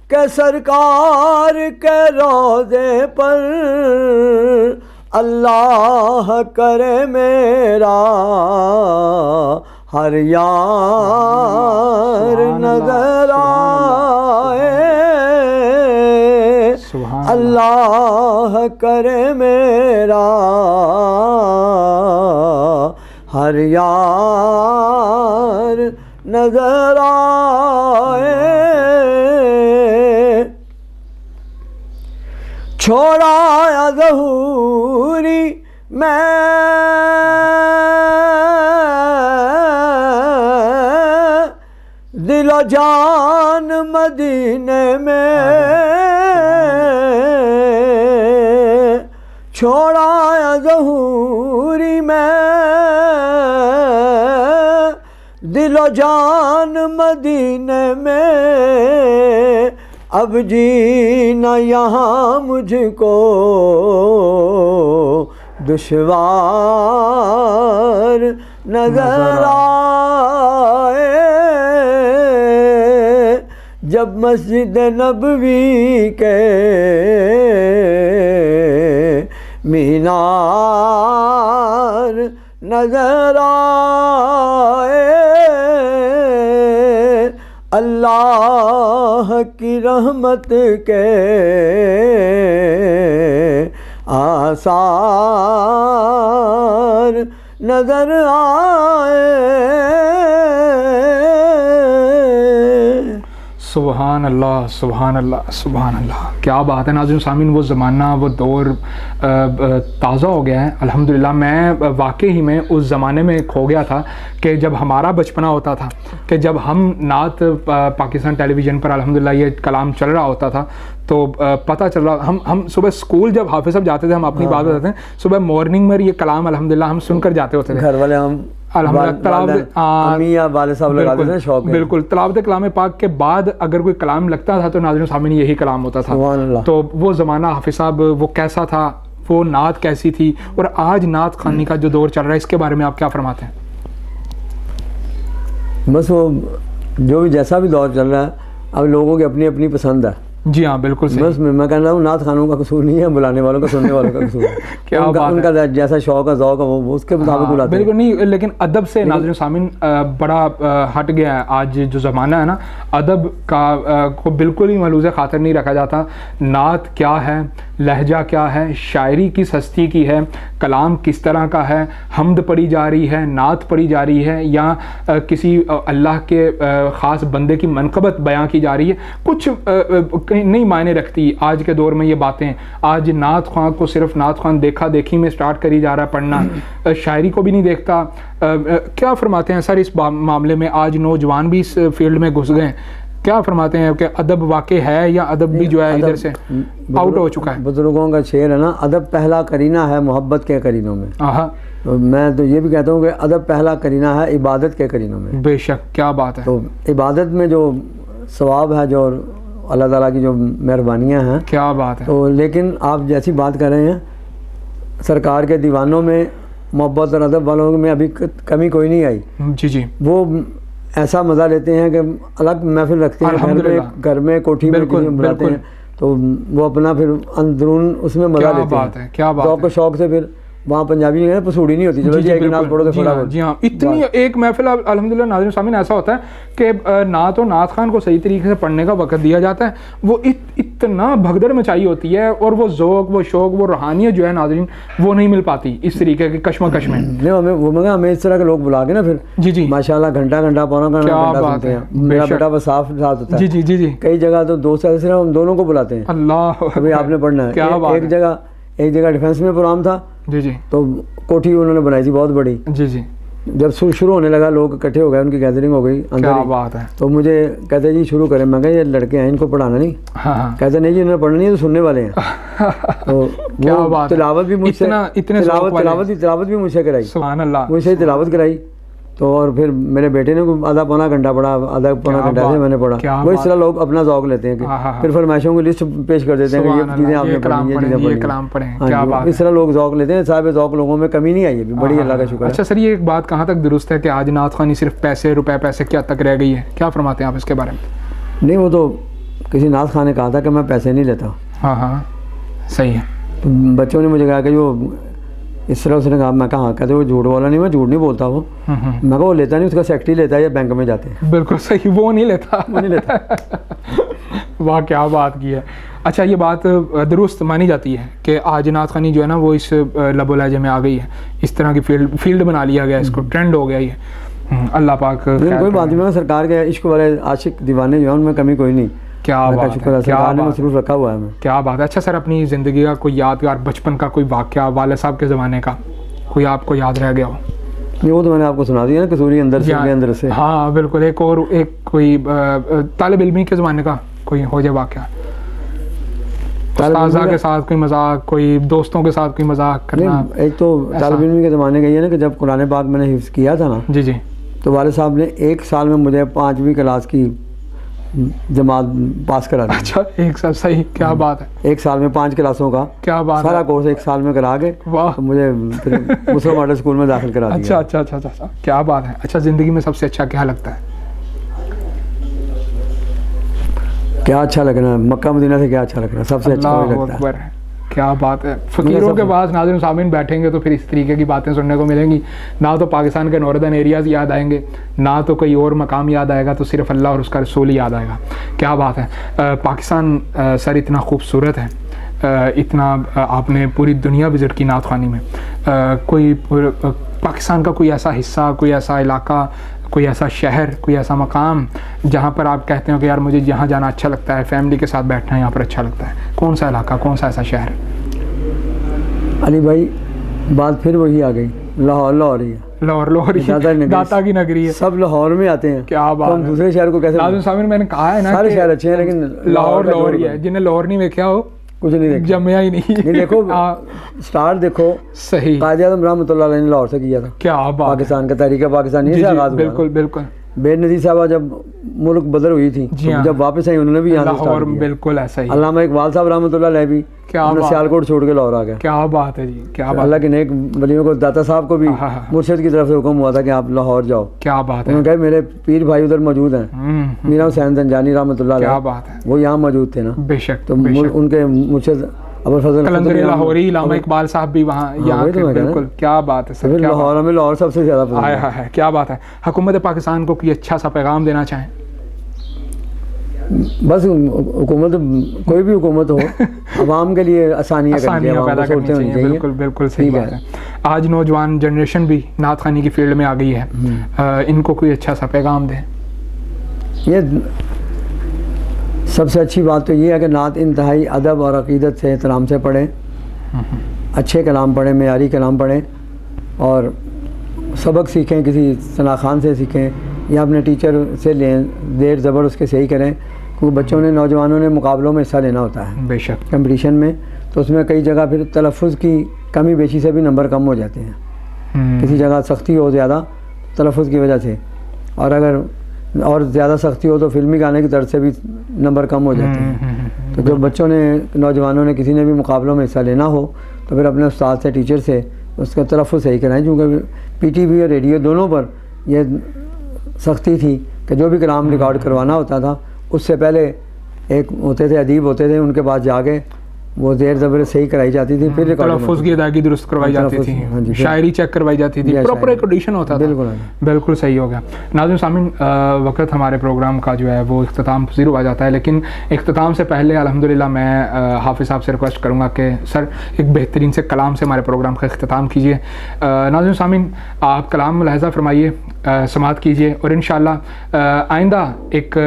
کہ سرکار کے روضے پر اللہ کرے میرا ہر یار نظر آئے. اللہ کرے میرا ہر یار نظر آئے. چھوڑا یا ظہوری میں دل و جان مدینے میں چھوڑا یا ظہوری میں دل و جان مدینے میں اب جینا یہاں مجھ کو دشوار نظر آئے. جب مسجد نبوی کے مینار نظر آئے. اللہ کی رحمت کے آثار نظر آئے. سبحان اللہ سبحان اللہ سبحان اللہ. کیا بات ہے ناظرین سامعین, وہ زمانہ وہ دور تازہ ہو گیا ہے الحمدللہ. میں واقعی ہی میں اس زمانے میں کھو گیا تھا کہ جب ہمارا بچپنا ہوتا تھا, کہ جب ہم نعت پاکستان ٹیلی ویژن پر الحمدللہ یہ کلام چل رہا ہوتا تھا تو پتہ چل رہا, ہم صبح اسکول جب حافظ صاحب جاتے تھے, ہم اپنی بات بتاتے ہیں, صبح مارننگ میں یہ کلام الحمدللہ ہم سن کر جاتے ہوتے تھے. گھر والے ہم بالکل تلاوت کلام پاک کے بعد اگر کوئی کلام لگتا تھا تو ناظرین سامنے یہی کلام ہوتا تھا. تو وہ زمانہ حافظ صاحب وہ کیسا تھا, وہ نعت کیسی تھی, اور آج نعت خوانی کا جو دور چل رہا ہے اس کے بارے میں آپ کیا فرماتے ہیں؟ بس وہ جو بھی جیسا بھی دور چل رہا ہے, اب لوگوں کی اپنی اپنی پسند ہے. جی ہاں بالکل صحیح. بس میں کہہ رہا ہوں نعت خوانوں کا قصور نہیں ہے, بلانے والوں کا, سننے والوں کا قصور ہے. کیا ان کا جیسا شوق ہے ذوق ہے وہ اس کے مطابق بلاتے ہیں. بالکل نہیں, لیکن ادب سے ناظرین سامعین بڑا ہٹ گیا ہے آج جو زمانہ ہے نا, ادب کا کو بالکل ہی ملوث خاطر نہیں رکھا جاتا. نعت کیا ہے, لہجہ کیا ہے, شاعری کس ہستی کی ہے, کلام کس طرح کا ہے, حمد پڑھی جا رہی ہے, نعت پڑھی جا رہی ہے, یا کسی اللہ کے خاص بندے کی منقبت بیان کی جا رہی ہے, کچھ نہیں معنی رکھتی آج کے دور میں یہ باتیں. آج نعت خواں کو صرف نعت خواں دیکھا دیکھی میں سٹارٹ کری جا رہا ہے پڑھنا, شاعری کو بھی نہیں دیکھتا. کیا فرماتے ہیں سر اس معاملے میں؟ آج نوجوان بھی اس فیلڈ میں گھس گئے, کیا فرماتے ہیں کہ ادب واقع ہے یا ادب بھی جو ہے ادھر سے آؤٹ ہو چکا ہے؟ بزرگوں کا شعر ہے نا, ادب پہلا کرینہ ہے محبت کے کرینوں میں. میں تو یہ بھی کہتا ہوں کہ ادب پہلا کرینہ ہے عبادت کے کرینوں میں. بے شک, کیا بات ہے. تو عبادت میں جو ثواب ہے, جو اللہ تعالیٰ کی جو مہربانیاں ہیں, کیا بات ہے. تو لیکن آپ جیسی بات کر رہے ہیں, سرکار کے دیوانوں میں محبت اور ادب والوں میں ابھی کمی کوئی نہیں آئی. جی جی. وہ ایسا مزہ لیتے ہیں کہ الگ محفل رکھتے ہیں گھر میں کوٹھی میں بلاتے ہیں, تو وہ اپنا پھر اندرون اس میں مزہ لیتے ہیں. کیا بات ہے. ذوق و شوق سے پھر وہاں پنجابی نہیں ہے, پسوڑی نہیں ہوتی, چلو جی ایک نعت پڑھو تو کھڑا ہو. جی ہاں, اتنی ایک محفل الحمدللہ ناظرین سامعین ایسا ہوتا ہے کہ نعت و نعت خوان کو صحیح طریقے سے پڑھنے کا وقت دیا جاتا ہے, وہ اتنا بھگدڑ مچائی ہوتی ہے, اور وہ ذوق وہ شوق وہ روحانیت جو ہے ناظرین وہ نہیں مل پاتی اس طریقے کی کشمکش میں. ہمیں اس طرح کے لوگ بلا کے نا پھر جی جی ماشاءاللہ گھنٹہ پونا گھنٹہ سنتے ہیں. میرا بیٹا بس صاف ساتھ ہوتا ہے. جی جی جی جی. کئی جگہ تو دوست ایسے ہم دونوں کو بلاتے ہیں, اللہ ابھی آپ نے پڑھنا ہے. ایک جگہ ڈیفینس میں پروگرام تھا. جی جی. تو کوٹھی انہوں نے بنائی تھی بہت بڑی. جی جی. جب شروع ہونے لگا لوگ اکٹھے ہو گئے, ان کی گیدرنگ ہو گئی اندر. کیا بات ہے. تو مجھے کہتے جی شروع کریں. میں کہا یہ لڑکے ہیں, ان کو پڑھانا نہیں. کہتے نہیں جی انہوں نے پڑھنا نہیں, تو سننے والے ہیں. تو تلاوت بھی مجھ سے تلاوت بھی مجھ سے کرائی. سبحان اللہ. مجھ سے تلاوت کرائی. تو اور پھر میرے بیٹے نے آدھا پونا گھنٹہ پڑھا, آدھا پونا گھنٹہ سے میں نے پڑھا. وہ اس طرح لوگ اپنا ذوق لیتے ہیں, پھر فرمائشوں کی لسٹ پیش کر دیتے ہیں کہ یہ چیزیں آپ نے پڑھی, یہ چیزیں پڑھی. اس طرح لوگ ذوق لیتے ہیں. صاحب ذوق لوگوں میں کمی نہیں آئی ہے, بڑی اللہ کا شکر ہے. اچھا سر, یہ ایک بات کہاں تک درست ہے کہ آج نعت خوانی صرف پیسے روپے پیسے کیا تک رہ گئی ہے؟ کیا فرماتے ہیں آپ اس کے بارے میں؟ نہیں, وہ تو کسی نعت خواں نے کہا تھا کہ میں پیسے نہیں لیتا. ہاں صحیح ہے. بچوں نے مجھے کہا کہ جو اس طرح اس نے کہا, میں کہا کہتے وہ جھوٹ والا نہیں, میں جھوٹ نہیں بولتا. وہ میں کہا وہ لیتا نہیں, اس کا سیکٹری لیتا ہے یا بینک میں جاتے ہیں. بالکل صحیح, وہ نہیں لیتا. واہ کیا بات کی ہے. اچھا یہ بات درست مانی جاتی ہے کہ آج نعت خوانی جو ہے نا وہ اس لب و لہجے میں آ گئی ہے, اس طرح کی فیلڈ بنا لیا گیا, اس کو ٹرینڈ ہو گیا یہ. اللہ پاک کوئی بات نہیں. سرکار کے عشق والے عاشق دیوانے جو ہیں ان میں کمی کوئی نہیں. کیا بات ہے, کیا مصروف رکھا ہوا ہے. کیا بات ہے. اچھا سر, اپنی زندگی کا کوئی یادگار بچپن کا کوئی واقعہ والد صاحب کے زمانے کا کوئی آپ کو یاد رہ گیا ہو؟ وہ تو میں نے آپ کو سنا دیا نا, قصوری اندر سے. ہاں بالکل. ایک کوئی طالب علمی کے زمانے کا کوئی ہو جائے واقعہ, استاذہ کے ساتھ کوئی مذاق, کوئی دوستوں کے ساتھ کوئی مذاق کرنا. ایک تو طالب علمی کے زمانے کا یہ نا کہ جب قرآن پاک میں نے حفظ کیا تھا نا, جی جی, تو والد صاحب نے ایک سال میں مجھے 5ویں کلاس کی جماعت پاس کرا دی. اچھا ایک سال, صحیح. کیا بات ہے. ایک سال میں 5 کلاسوں کا کیا بات, سارا کورس ایک سال میں کرا کے مجھے مسلم ماڈل اسکول میں داخل کرا دیا. اچھا کیا بات ہے. اچھا زندگی میں سب سے اچھا کیا لگتا ہے؟ کیا اچھا لگنا ہے, مکہ مدینہ سے کیا اچھا لگنا ہے, سب سے اچھا لگتا ہے. کیا بات ہے. فقیروں کے پاس ناظرین سامعین بیٹھیں گے تو پھر اس طریقے کی باتیں سننے کو ملیں گی. نہ تو پاکستان کے ناردرن ایریاز یاد آئیں گے, نہ تو کوئی اور مقام یاد آئے گا, تو صرف اللہ اور اس کا رسول ہی یاد آئے گا. کیا بات ہے. پاکستان سر اتنا خوبصورت ہے, اتنا آپ نے پوری دنیا وزٹ کی نعت خوانی میں، کوئی پاکستان کا کوئی ایسا حصہ، کوئی ایسا علاقہ، کوئی ایسا شہر، کوئی ایسا مقام جہاں پر آپ کہتے ہو کہ یار مجھے یہاں جانا اچھا لگتا ہے، فیملی کے ساتھ بیٹھنا یہاں پر اچھا لگتا ہے؟ کون سا علاقہ، کون سا ایسا شہر؟ علی بھائی بات پھر وہی آ گئی، لاہور ہی ہے، لاہور داتا کی نگری ہے، سب لاہور میں آتے ہیں، کیا بات ہے، ہم دوسرے شہر کو کیسے؟ ناظرین سامعین میں نے کہا ہے نا سارے شہر اچھے ہیں لیکن لاہور ہی ہے، جنہیں لاہور نہیں دیکھا ہو کچھ نہیں دیکھا، جمیا ہی نہیں۔ دیکھو سٹارٹ دیکھو، صحیح، قائد اعظم رحمۃ اللہ علیہ نے لاہور سے کیا تھا، کیا بات، پاکستان کا تحریک پاکستانی سے آغاز ہوا، بالکل بالکل۔ بے نظیر صاحبہ جب ملک بدر ہوئی تھی جب واپس آئی انہوں نے بھی یہاں سے لاہور، سٹارٹ کیا، بالکل ایسا ہی۔ علامہ اقبال صاحب رحمۃ اللہ علیہ بھی سیالکوٹ چھوڑ کے لاہور آ گئے، کیا بات ہے جی، کیا بات، اللہ کے نیک ولیوں کو، داتا صاحب کو بھی مرشد کی طرف سے حکم ہوا تھا کہ آپ لاہور جاؤ، کیا بات ہے، انہوں نے کہا میرے پیر بھائی ادھر موجود ہیں، میرا حسین زنجانی رحمۃ اللہ کیا علیہ، بات ہے، وہ یہاں موجود تھے نا، بے شک، تو ان کے مرشد ابوالفضل قلندر لاہوری، علامہ اقبال صاحب بھی وہاں یہاں کے، بالکل، کیا بات ہے سر، لاہور میں لاہور سب سے زیادہ پسند ہے، کیا بات ہے۔ حکومت پاکستان کو کوئی اچھا سا پیغام دینا چاہیں؟ بس حکومت، کوئی بھی حکومت ہو، عوام کے لیے آسانیاں پیدا کرنی چاہیے، بالکل بالکل صحیح بات ہے۔ آج نوجوان جنریشن بھی نعت خوانی کی فیلڈ میں آ گئی ہے، ان کو کوئی اچھا سا پیغام دیں؟ یہ سب سے اچھی بات تو یہ ہے کہ نعت انتہائی ادب اور عقیدت سے، احترام سے پڑھیں، اچھے کلام پڑھیں، معیاری کلام پڑھیں، اور سبق سیکھیں، کسی ثنا خان سے سیکھیں یا اپنے ٹیچر سے لیں، زیر زبر اس کے صحیح کریں، کیونکہ بچوں نے، نوجوانوں نے مقابلوں میں حصہ لینا ہوتا ہے، بے شک، کمپٹیشن میں، تو اس میں کئی جگہ پھر تلفظ کی کمی بیشی سے بھی نمبر کم ہو جاتے ہیں، کسی جگہ سختی ہو زیادہ تلفظ کی وجہ سے، اور اگر اور زیادہ سختی ہو تو فلمی گانے کی طرز سے بھی نمبر کم ہو جاتے ہیں۔ تو جو بچوں نے، نوجوانوں نے کسی نے بھی مقابلوں میں حصہ لینا ہو تو پھر اپنے استاد سے، ٹیچر سے اس کا تلفظ صحیح کرائیں، کیونکہ پی ٹی وی اور ریڈیو دونوں پر یہ سختی تھی کہ جو بھی کلام ریکارڈ کروانا ہوتا تھا اس سے پہلے ایک ہوتے تھے، ادیب ہوتے تھے، ان کے پاس جا کے وہ زیر زبر صحیح کرائی جاتی تھی، پھر تلفظ کی ادائیگی درست کروائی جاتی تھی، شاعری چیک کروائی جاتی تھی، پراپر ایک آڈیشن ہوتا تھا، بالکل صحیح ہو گیا۔ ناظرین سامعین، وقت ہمارے پروگرام کا جو ہے وہ اختتام پذیر ہوا جاتا ہے، لیکن اختتام سے پہلے الحمدللہ میں حافظ صاحب سے ریکویسٹ کروں گا کہ سر ایک بہترین سے کلام سے ہمارے پروگرام کا اختتام کیجیے۔ ناظرین سامعین، آپ کلام ملاحظہ فرمائیے، سماعت کیجیے، اور انشاءاللہ آئندہ ایک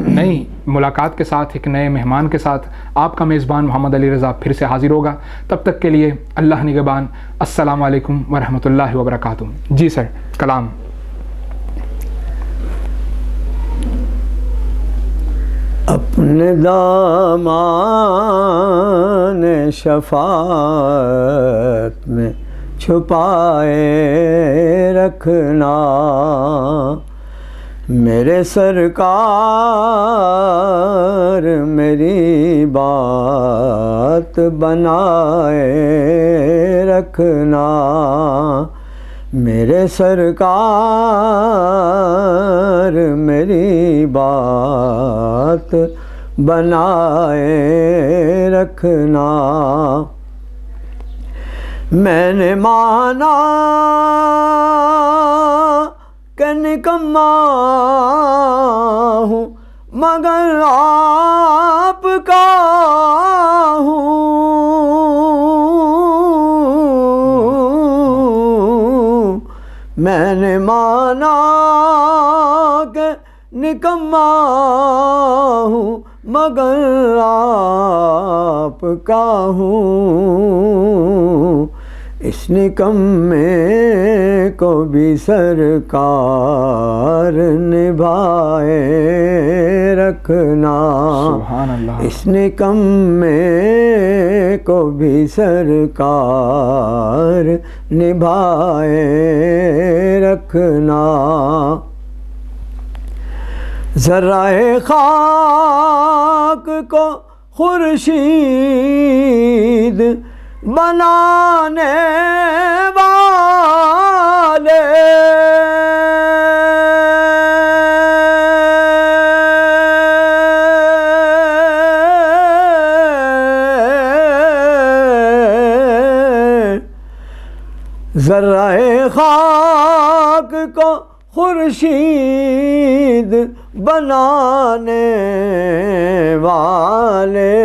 نئی ملاقات کے ساتھ، ایک نئے مہمان کے ساتھ آپ کا میزبان محمد علی رضا پھر سے حاضر ہوگا۔ تب تک کے لیے اللہ نگہبان، السلام علیکم ورحمۃ اللہ وبرکاتہ۔ جی سر، کلام۔ اپنے دامان شفاعت میں چھپائے رکھنا، میرے سرکار میری بات بنائے رکھنا، میرے سرکار میری بات بنائے رکھنا، میں نے مانا کہ نکما ہوں مگر آپ کا ہوں، میں نے مانا کہ نکما ہوں مگر آپ کا ہوں، اس نکمے کو بھی سرکار نبھائے رکھنا، سبحان اللہ، اس نکمے کو بھی سرکار نبھائے رکھنا، ذرائے خاک کو خورشید بنانے والے، ذرائے خاک کو خورشید بنانے والے،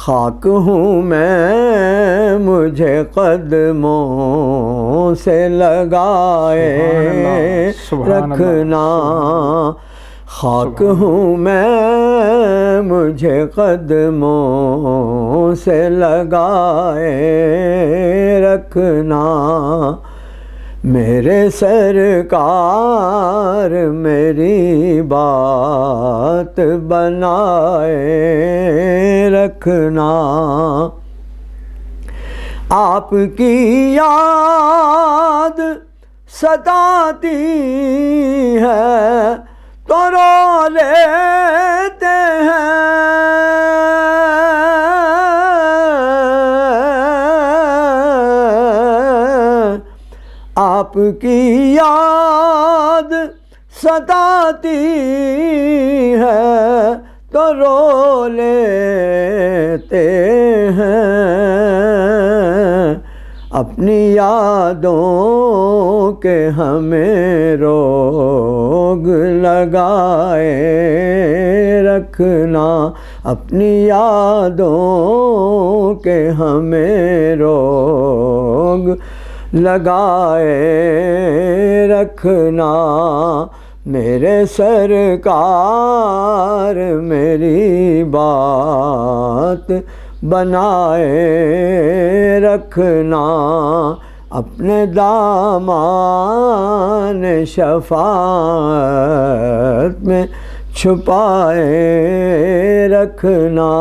خاک ہوں میں مجھے قدموں سے لگائے رکھنا، خاک ہوں میں مجھے قدموں سے لگائے رکھنا، میرے سرکار میری بات بنائے رکھنا، آپ کی یاد ستاتی ہے تو رو لیتے ہیں، آپ کی یاد ستاتی ہے تو رو لیتے ہیں، اپنی یادوں کے ہمیں روگ لگائے رکھنا، اپنی یادوں کے ہمیں روگ لگائے رکھنا، میرے سرکار میری بات بنائے رکھنا، اپنے دامان شفاعت میں چھپائے رکھنا۔